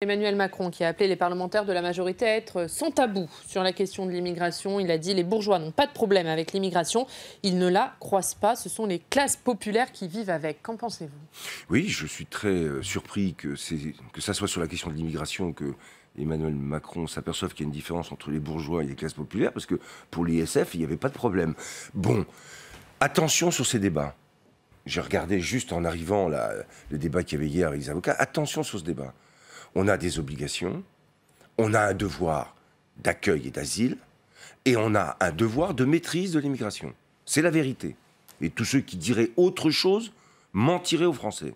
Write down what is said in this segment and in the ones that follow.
Emmanuel Macron qui a appelé les parlementaires de la majorité à être sans tabou sur la question de l'immigration. Il a dit les bourgeois n'ont pas de problème avec l'immigration, ils ne la croisent pas, ce sont les classes populaires qui vivent avec. Qu'en pensez-vous? Oui, je suis très surpris que ça soit sur la question de l'immigration que Emmanuel Macron s'aperçoive qu'il y a une différence entre les bourgeois et les classes populaires, parce que pour l'ISF, il n'y avait pas de problème. Bon, attention sur ces débats. J'ai regardé juste en arrivant le débat qu'il y avait hier avec les avocats. Attention sur ce débat. On a des obligations, on a un devoir d'accueil et d'asile, et on a un devoir de maîtrise de l'immigration. C'est la vérité. Et tous ceux qui diraient autre chose mentiraient aux Français.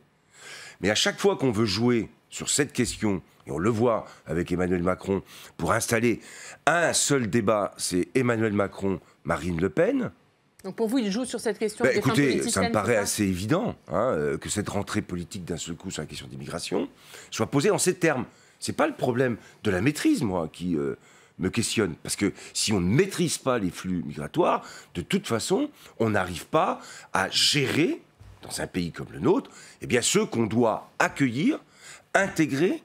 Mais à chaque fois qu'on veut jouer sur cette question, et on le voit avec Emmanuel Macron, pour installer un seul débat, c'est Emmanuel Macron, Marine Le Pen. Donc pour vous, il joue sur cette question des fins Écoutez, politiciennes, ça me paraît ça assez évident que cette rentrée politique d'un seul coup sur la question d'immigration soit posée en ces termes. C'est pas le problème de la maîtrise, moi, qui me questionne. Parce que si on ne maîtrise pas les flux migratoires, de toute façon, on n'arrive pas à gérer, dans un pays comme le nôtre, eh bien, ceux qu'on doit accueillir, intégrer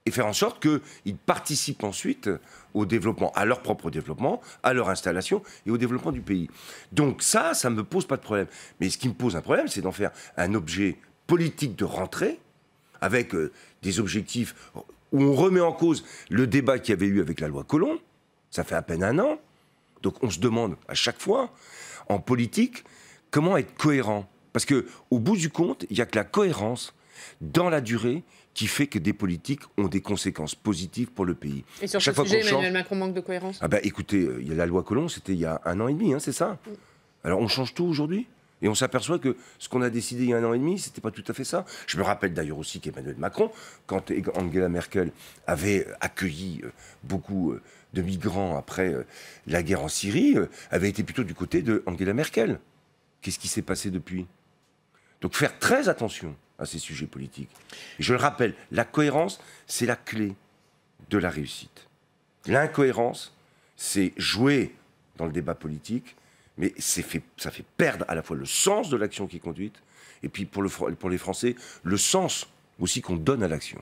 et faire en sorte qu'ils participent ensuite au développement, à leur propre développement, à leur installation et au développement du pays. Donc ça ne me pose pas de problème. Mais ce qui me pose un problème, c'est d'en faire un objet politique de rentrée, avec des objectifs où on remet en cause le débat qu'il y avait eu avec la loi Collomb. Ça fait à peine un an. Donc on se demande à chaque fois, en politique, comment être cohérent. Parce qu'au bout du compte, il n'y a que la cohérence dans la durée qui fait que des politiques ont des conséquences positives pour le pays. Et sur ce sujet, Emmanuel Macron manque de cohérence? Écoutez, il y a la loi Collomb, c'était il y a 1 an et demi, c'est ça? Alors on change tout aujourd'hui? Et on s'aperçoit que ce qu'on a décidé il y a 1 an et demi, c'était pas tout à fait ça. Je me rappelle d'ailleurs aussi qu'Emmanuel Macron, quand Angela Merkel avait accueilli beaucoup de migrants après la guerre en Syrie, avait été plutôt du côté de Angela Merkel. Qu'est-ce qui s'est passé depuis? Donc faire très attention à ces sujets politiques. Et je le rappelle, la cohérence, c'est la clé de la réussite. L'incohérence, c'est jouer dans le débat politique, mais ça fait perdre à la fois le sens de l'action qui est conduite, et puis pour les Français, le sens aussi qu'on donne à l'action.